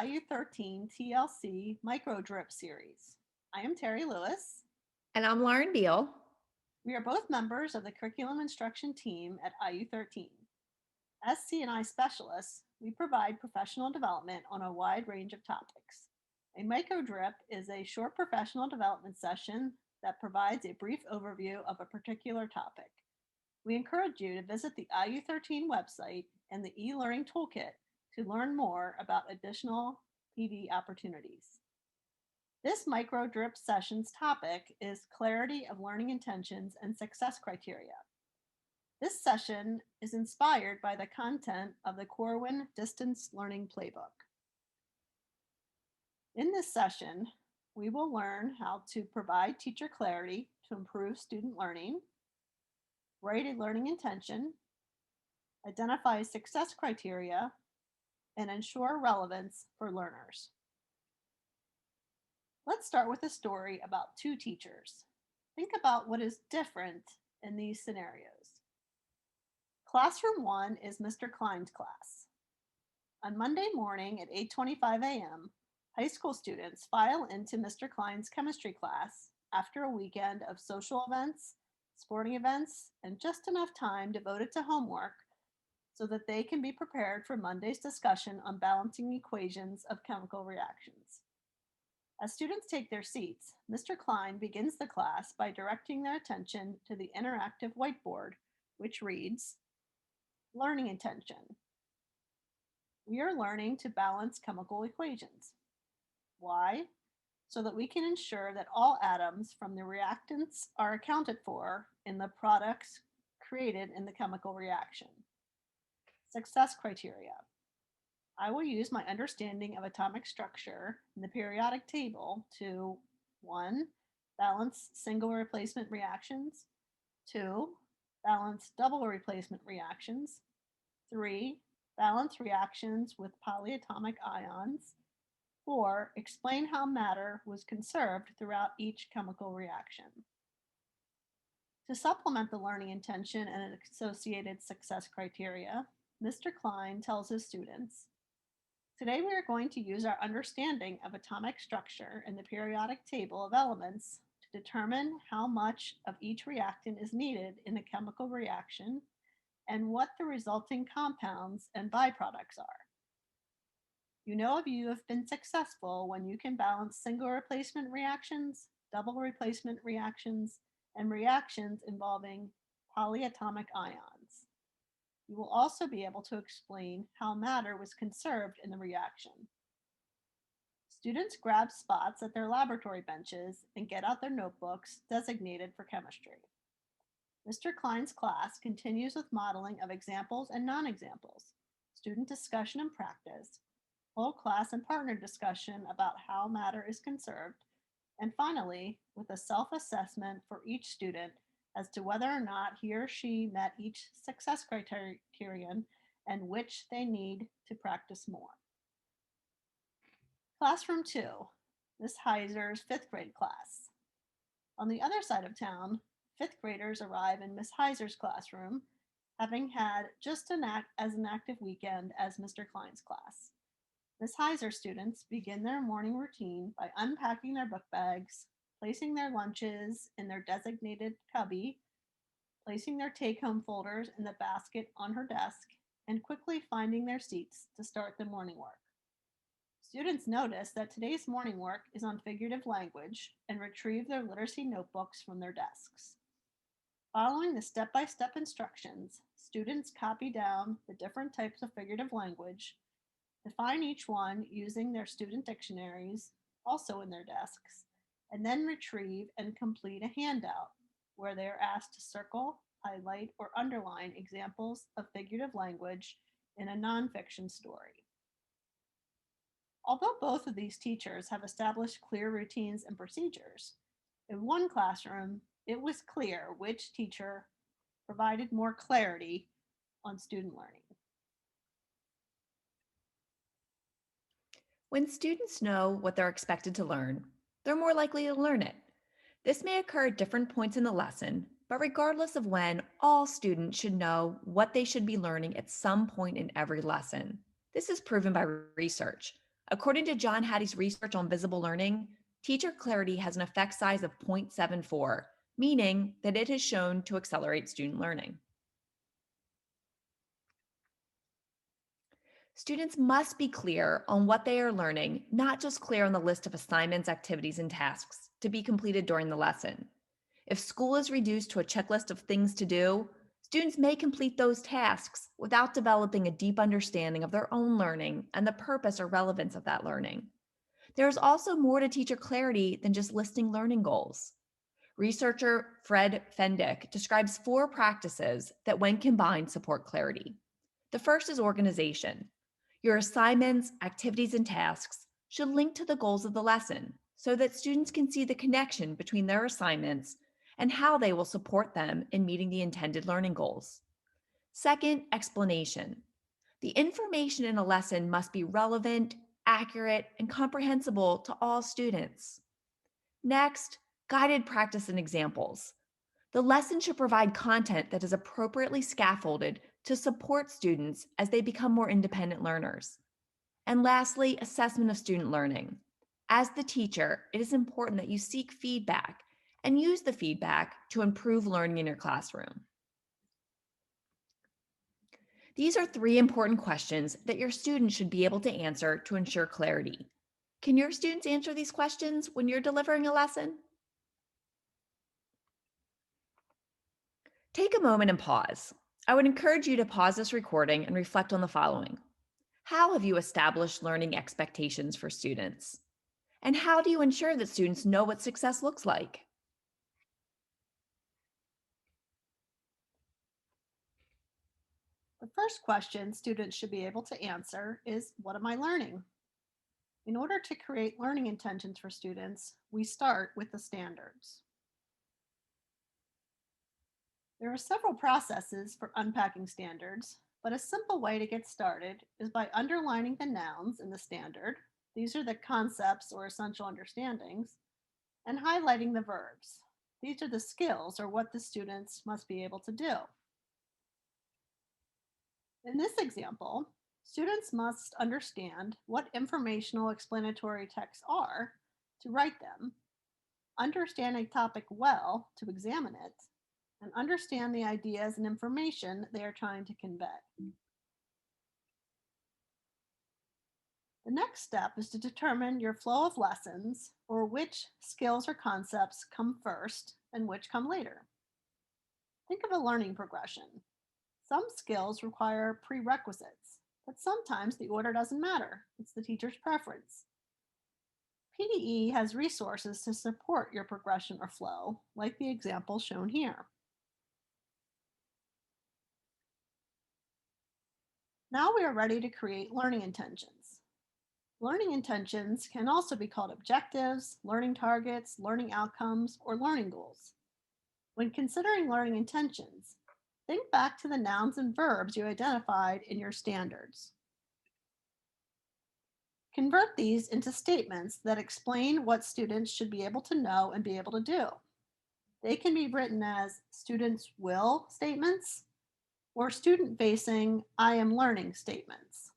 IU13 TLC Micro Drip series. I am Terry Lewis. And I'm Lauren Beal. We are both members of the curriculum instruction team at IU13. As C&I specialists, we provide professional development on a wide range of topics. A micro drip is a short professional development session that provides a brief overview of a particular topic. We encourage you to visit the IU13 website and the e-learning toolkit to learn more about additional PD opportunities. This micro drip session's topic is clarity of learning intentions and success criteria. This session is inspired by the content of the Corwin Distance Learning Playbook. In this session, we will learn how to provide teacher clarity to improve student learning, write a learning intention, identify success criteria, and ensure relevance for learners. Let's start with a story about two teachers. Think about what is different in these scenarios. Classroom 1 is Mr. Klein's class. On Monday morning at 8:25 a.m., high school students file into Mr. Klein's chemistry class after a weekend of social events, sporting events, and just enough time devoted to homework so that they can be prepared for Monday's discussion on balancing equations of chemical reactions. As students take their seats, Mr. Klein begins the class by directing their attention to the interactive whiteboard, which reads, Learning Intention. We are learning to balance chemical equations. Why? So that we can ensure that all atoms from the reactants are accounted for in the products created in the chemical reaction. Success criteria. I will use my understanding of atomic structure in the periodic table to 1. Balance single replacement reactions, 2. Balance double replacement reactions, 3. Balance reactions with polyatomic ions, 4. Explain how matter was conserved throughout each chemical reaction. To supplement the learning intention and associated success criteria, Mr. Klein tells his students, today we are going to use our understanding of atomic structure in the periodic table of elements to determine how much of each reactant is needed in a chemical reaction and what the resulting compounds and byproducts are. You know if you have been successful when you can balance single replacement reactions, double replacement reactions, and reactions involving polyatomic ions. You will also be able to explain how matter was conserved in the reaction. Students grab spots at their laboratory benches and get out their notebooks designated for chemistry. Mr. Klein's class continues with modeling of examples and non-examples, student discussion and practice, whole class and partner discussion about how matter is conserved, and finally, with a self-assessment for each student as to whether or not he or she met each success criterion and which they need to practice more. Classroom 2, Ms. Heiser's 5th grade class. On the other side of town, 5th graders arrive in Ms. Heiser's classroom, having had just as an active weekend as Mr. Klein's class. Ms. Heiser students begin their morning routine by unpacking their book bags, placing their lunches in their designated cubby, placing their take-home folders in the basket on her desk, and quickly finding their seats to start the morning work. Students notice that today's morning work is on figurative language and retrieve their literacy notebooks from their desks. Following the step-by-step instructions, students copy down the different types of figurative language, define each one using their student dictionaries, also in their desks, and then retrieve and complete a handout where they are asked to circle, highlight, or underline examples of figurative language in a nonfiction story. Although both of these teachers have established clear routines and procedures, in one classroom, it was clear which teacher provided more clarity on student learning. When students know what they're expected to learn, they're more likely to learn it. This may occur at different points in the lesson, but regardless of when, all students should know what they should be learning at some point in every lesson. This is proven by research. According to John Hattie's research on visible learning, teacher clarity has an effect size of 0.74, meaning that it is shown to accelerate student learning. Students must be clear on what they are learning, not just clear on the list of assignments, activities, and tasks to be completed during the lesson. If school is reduced to a checklist of things to do, students may complete those tasks without developing a deep understanding of their own learning and the purpose or relevance of that learning. There is also more to teacher clarity than just listing learning goals. Researcher Fred Fendick describes 4 practices that, when combined, support clarity. The first is organization. Your assignments, activities, and tasks should link to the goals of the lesson so that students can see the connection between their assignments and how they will support them in meeting the intended learning goals. Second, explanation. The information in a lesson must be relevant, accurate, and comprehensible to all students. Next, guided practice and examples. The lesson should provide content that is appropriately scaffolded to support students as they become more independent learners. And lastly, assessment of student learning. As the teacher, it is important that you seek feedback and use the feedback to improve learning in your classroom. These are 3 important questions that your students should be able to answer to ensure clarity. Can your students answer these questions when you're delivering a lesson? Take a moment and pause. I would encourage you to pause this recording and reflect on the following. How have you established learning expectations for students? And how do you ensure that students know what success looks like? The first question students should be able to answer is, what am I learning? In order to create learning intentions for students, we start with the standards. There are several processes for unpacking standards, but a simple way to get started is by underlining the nouns in the standard. These are the concepts or essential understandings, and highlighting the verbs. These are the skills or what the students must be able to do. In this example, students must understand what informational explanatory texts are to write them, understand a topic well to examine it, and understand the ideas and information they are trying to convey. The next step is to determine your flow of lessons, or which skills or concepts come first and which come later. Think of a learning progression. Some skills require prerequisites, but sometimes the order doesn't matter. It's the teacher's preference. PDE has resources to support your progression or flow, like the example shown here. Now we are ready to create learning intentions. Learning intentions can also be called objectives, learning targets, learning outcomes, or learning goals. When considering learning intentions, think back to the nouns and verbs you identified in your standards. Convert these into statements that explain what students should be able to know and be able to do. They can be written as students will statements or student facing I am learning statements.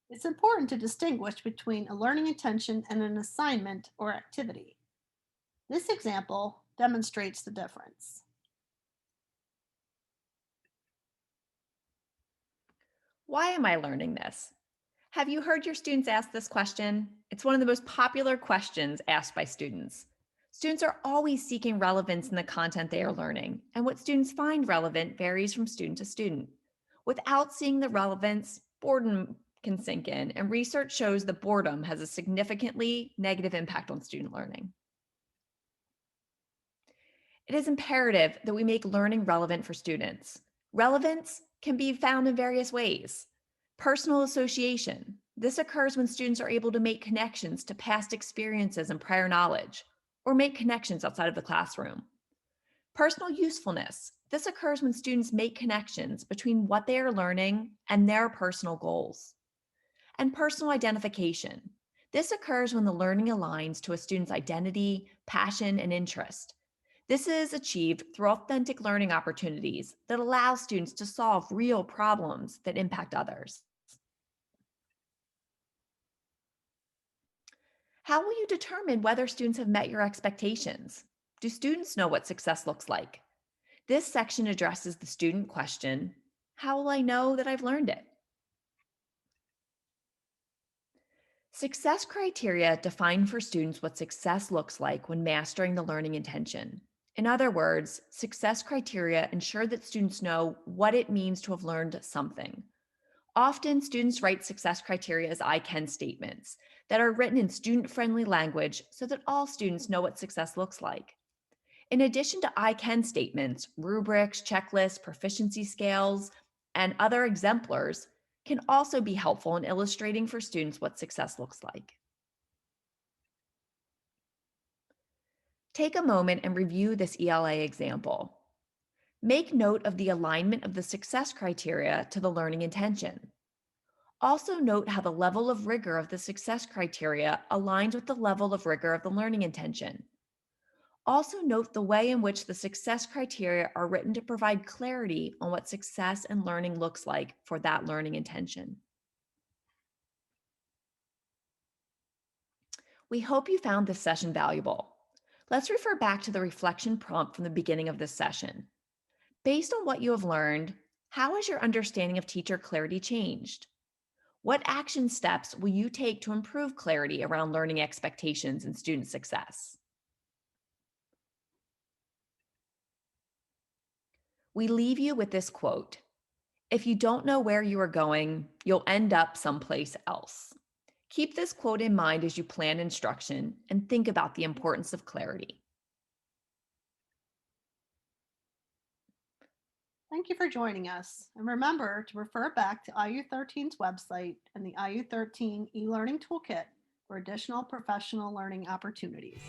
It's important to distinguish between a learning intention and an assignment or activity. This example demonstrates the difference. Why am I learning this? Have you heard your students ask this question? It's one of the most popular questions asked by students. Students are always seeking relevance in the content they are learning, and what students find relevant varies from student to student. Without seeing the relevance, boredom can sink in, and research shows that boredom has a significantly negative impact on student learning. It is imperative that we make learning relevant for students. Relevance can be found in various ways. Personal association. This occurs when students are able to make connections to past experiences and prior knowledge, or make connections outside of the classroom. Personal usefulness. This occurs when students make connections between what they are learning and their personal goals. And personal identification. This occurs when the learning aligns to a student's identity, passion, and interest. This is achieved through authentic learning opportunities that allow students to solve real problems that impact others. How will you determine whether students have met your expectations? Do students know what success looks like? This section addresses the student question, how will I know that I've learned it? Success criteria define for students what success looks like when mastering the learning intention. In other words, success criteria ensure that students know what it means to have learned something. Often, students write success criteria as I can statements that are written in student friendly language so that all students know what success looks like. In addition to I can statements, rubrics, checklists, proficiency scales, and other exemplars can also be helpful in illustrating for students what success looks like. Take a moment and review this ELA example. Make note of the alignment of the success criteria to the learning intention. Also note how the level of rigor of the success criteria aligns with the level of rigor of the learning intention. Also note the way in which the success criteria are written to provide clarity on what success and learning looks like for that learning intention. We hope you found this session valuable. Let's refer back to the reflection prompt from the beginning of this session. Based on what you have learned, how has your understanding of teacher clarity changed? What action steps will you take to improve clarity around learning expectations and student success? We leave you with this quote: if you don't know where you are going, you'll end up someplace else. Keep this quote in mind as you plan instruction and think about the importance of clarity. Thank you for joining us. And remember to refer back to IU13's website and the IU13 e-learning toolkit for additional professional learning opportunities.